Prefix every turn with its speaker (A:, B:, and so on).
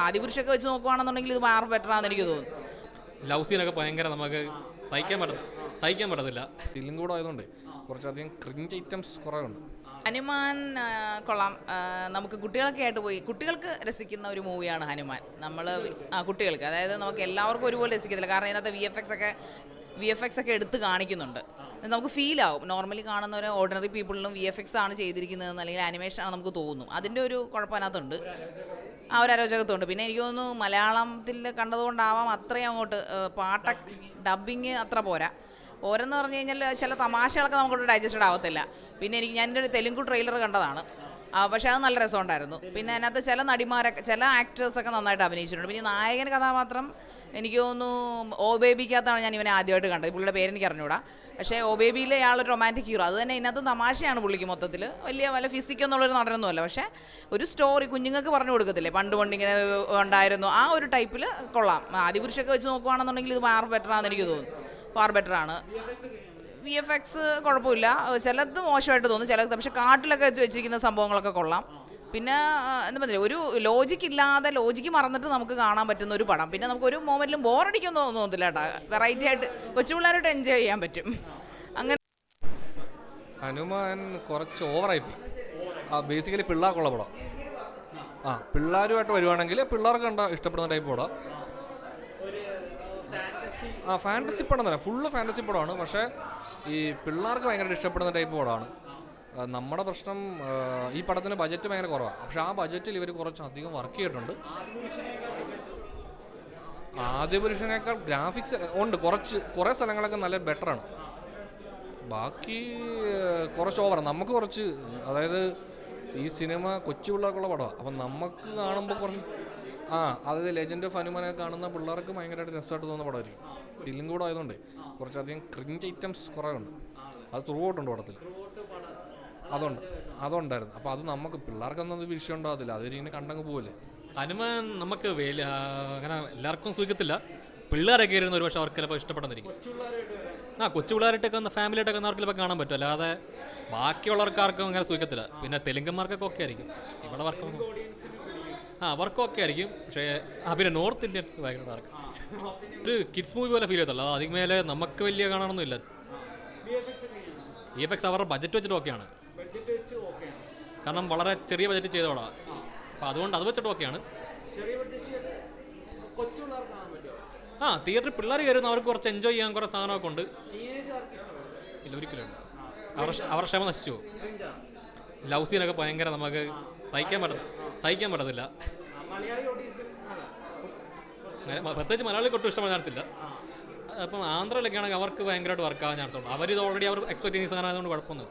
A: ആദിപുരുഷൊക്കെ വെച്ച് നോക്കുവാണെന്നുണ്ടെങ്കിൽ ഇത് മാർ ബെറ്റർ ആണെന്ന് എനിക്ക് തോന്നുന്നു.
B: ലവ് സീനൊക്കെ ഭയങ്കര നമുക്ക് സഹിക്കാൻ പറ്റത്തില്ല.
C: തെലുങ്ക് കൂടെ ആയതുകൊണ്ട് കുറച്ചധികം ക്രിഞ്ച് ഐറ്റംസ് കുറവുണ്ട്.
A: ഹനുമാൻ കൊള്ളാം. നമുക്ക് കുട്ടികളൊക്കെ ആയിട്ട് പോയി കുട്ടികൾക്ക് രസിക്കുന്ന ഒരു മൂവിയാണ് ഹനുമാൻ. നമ്മൾ കുട്ടികൾക്ക്, അതായത് നമുക്ക് എല്ലാവർക്കും ഒരുപോലെ രസിക്കത്തില്ല. കാരണം ഇതിനകത്ത് വി എഫ് എക്സ് ഒക്കെ എടുത്ത് കാണിക്കുന്നുണ്ട്. നമുക്ക് ഫീൽ ആവും. നോർമലി കാണുന്ന ഒരു ഓർഡിനറി പീപ്പിളിലും വി എഫ് എക്സ് ആണ് ചെയ്തിരിക്കുന്നതെന്ന് അല്ലെങ്കിൽ ആനിമേഷൻ ആണ് നമുക്ക് തോന്നും. അതിൻ്റെ ഒരു കുഴപ്പം അതിനകത്തുണ്ട്, ആ ഒരു അരോചകത്വമുണ്ട്. പിന്നെ എനിക്ക് തോന്നുന്നു മലയാളത്തിൽ കണ്ടതുകൊണ്ടാവാം അത്രയും അങ്ങോട്ട് ഡബ്ബിങ് അത്ര പോരെന്ന് പറഞ്ഞു കഴിഞ്ഞാൽ ചില തമാശകളൊക്കെ നമുക്കൊട്ട് ഡൈജസ്റ്റഡ് ആവത്തില്ല. പിന്നെ ഞാൻ എൻ്റെ ഒരു തെലുങ്ക് ട്രെയിലർ കണ്ടതാണ്, പക്ഷേ അത് നല്ല രസമുണ്ടായിരുന്നു. പിന്നെ അതിനകത്ത് ചില നടിമാരൊക്കെ ചില ആക്ടേഴ്സൊക്കെ നന്നായിട്ട് അഭിനയിച്ചിട്ടുണ്ട്. പിന്നെ നായകൻ കഥാപാത്രം എനിക്ക് തോന്നുന്നു ഓ ബേബിക്കകത്താണ് ഞാൻ ഇവനെ ആദ്യമായിട്ട് കണ്ടത്. പുള്ളിയുടെ പേരെനിക്ക് അറിഞ്ഞൂടാ, പക്ഷേ ഓ ബേബിയിലെ ആളൊരു റൊമാൻറ്റിക് ഹീറോ. അത് തന്നെ ഇതിനകത്ത് തമാശയാണ് പുള്ളിക്ക്. മൊത്തത്തിൽ വല്ല ഫിസിക് എന്നുള്ളൊരു നടനൊന്നുമല്ല, പക്ഷേ ഒരു സ്റ്റോറി കുഞ്ഞുങ്ങൾക്ക് പറഞ്ഞു കൊടുക്കത്തില്ലേ, പണ്ട് ഇങ്ങനെ ഉണ്ടായിരുന്നു, ആ ഒരു ടൈപ്പിൽ കൊള്ളാം. ആദിപുരുഷൊക്കെ വെച്ച് നോക്കുവാണെന്നുണ്ടെങ്കിൽ ഇത് മാർ ബെറ്റർ ആണെന്ന് എനിക്ക് തോന്നുന്നു. ഫാർ ബെറ്റർ ആണ്. വി എഫ് എക്സ് കുഴപ്പമില്ല, ചിലത് മോശമായിട്ട് തോന്നും, ചിലത് പക്ഷേ കാട്ടിലൊക്കെ വെച്ചിരിക്കുന്ന സംഭവങ്ങളൊക്കെ കൊള്ളാം. പിന്നെ എന്താ പറയുക, ഒരു ലോജിക്ക് മറന്നിട്ട് നമുക്ക് കാണാൻ പറ്റുന്ന ഒരു പടം. പിന്നെ നമുക്ക് ഒരു മൊമെന്റിലും ബോറടിക്കൊന്നും തോന്നുന്നില്ല കേട്ടോ. വെറൈറ്റി ആയിട്ട് കൊച്ചുപിള്ളേരായിട്ട് എൻജോയ് ചെയ്യാൻ പറ്റും. അങ്ങനെ
C: ഹനുമാൻ കുറച്ച് ഓവറായിപ്പോയി. ബേസിക്കലി പിള്ളേർക്കുള്ള പടം. പിള്ളേരുമായിട്ട് വരുവാണെങ്കിൽ പിള്ളേർക്ക് ഇഷ്ടപ്പെടുന്ന ടൈപ്പ് പടം. ഫാൻറ്റസി പടം തന്നെ, ഫുള്ള് ഫാൻറ്റസി പടമാണ്. പക്ഷേ ഈ പിള്ളേർക്ക് ഭയങ്കരമായിട്ട് ഇഷ്ടപ്പെടുന്ന ടൈപ്പ് പടമാണ്. നമ്മുടെ പ്രശ്നം ഈ പടത്തിന് ബജറ്റ് ഭയങ്കര കുറവാണ്. പക്ഷെ ആ ബജറ്റിൽ ഇവർ കുറച്ചധികം വർക്ക് ചെയ്തിട്ടുണ്ട്. ആദിപുരുഷനേക്കാൾ ഗ്രാഫിക്സ് ഉണ്ട്, കുറേ സ്ഥലങ്ങളൊക്കെ നല്ല ബെറ്ററാണ്. ബാക്കി കുറച്ച് ഓവറാണ്. നമുക്ക് കുറച്ച്, അതായത് ഈ സിനിമ കൊച്ചു പിള്ളേർക്കുള്ള പടമാണ്. അപ്പം നമുക്ക് കാണുമ്പോൾ കുറച്ച് അതായത് ലെജൻഡ് ഓഫ് ഹനുമാനൊക്കെ കാണുന്ന പിള്ളേർക്ക് ഭയങ്കരമായിട്ട് രസമായിട്ട് തോന്നുന്ന പടമായിരിക്കും. തെലുങ്ക് കൂടെ ആയതുകൊണ്ട് കുറച്ചധികം ക്രിഞ്ച് ഐറ്റംസ് കുറവുണ്ട്. അത് ത്രൂ ഔട്ടുണ്ട് പടത്തിൽ. അതുണ്ടായിരുന്നു. അപ്പോൾ അത് നമുക്ക് പിള്ളേർക്കൊന്നും അത് വിഷയം ഉണ്ടാകത്തില്ല, അതിങ്ങനെ കണ്ടങ്ങ് പോവില്ലേ.
B: ഹനുമാൻ നമുക്ക് അങ്ങനെ എല്ലാവർക്കും സുഖത്തില്ല. പിള്ളേരൊക്കെ ഇരുന്ന് ഒരു പക്ഷേ അവർക്ക് ചിലപ്പോൾ ഇഷ്ടപ്പെടുന്നിരിക്കും. കൊച്ചു പിള്ളേരായിട്ടൊക്കെ ഫാമിലിയായിട്ടൊക്കെ അവർക്ക് ചിലപ്പോൾ കാണാൻ പറ്റും, അല്ലാതെ ബാക്കിയുള്ളവർക്കാർക്കും അങ്ങനെ സുഖത്തില്ല. പിന്നെ തെലുങ്കന്മാർക്കൊക്കെ ഒക്കെ ആയിരിക്കും ഇവിടെ വർക്കൊക്കെ ആയിരിക്കും. പക്ഷേ പിന്നെ നോർത്ത് ഇന്ത്യൻ ഭയങ്കര ആർക്ക് ഒരു കിഡ്സ് മൂവി പോലെ ഫീൽ ചെയ്തല്ലോ. അതിന് മേലെ നമുക്ക് വലിയ കാണണമെന്നില്ല. വി എഫ് എക്സ് അവരുടെ ബജറ്റ് വെച്ചിട്ട് ഓക്കെയാണ്, കാരണം വളരെ ചെറിയ ബജറ്റ് ചെയ്തോളാം. അപ്പം അതുകൊണ്ട് അത് വെച്ചിട്ട് ഓക്കെയാണ്. തിയേറ്ററിൽ പിള്ളേർ കയറുന്ന അവർക്ക് കുറച്ച് എൻജോയ് ചെയ്യാൻ കുറേ സാധനമൊക്കെ ഉണ്ട്. ഇല്ല, ഒരിക്കലും അവരുടെ ക്ഷമ നശിച്ചു പോകും. ലവ് സീനൊക്കെ ഭയങ്കര നമുക്ക് സഹിക്കാൻ പറ്റത്തില്ല. പ്രത്യേകിച്ച് മലയാളികൾക്ക് ഒട്ടും ഇഷ്ടപ്പെടാൻ ചാൻസില്ല. അപ്പം ആന്ധ്രയിലൊക്കെ ആണെങ്കിൽ അവർക്ക് ഭയങ്കരമായിട്ട് വർക്കാവാൻ ചാൻസ് ഉണ്ട്. അവർ ഓൾറെഡി എക്സ്പെക്ട് ചെയ്യുന്ന സാധനം ആയതുകൊണ്ട് കുഴപ്പമൊന്നും.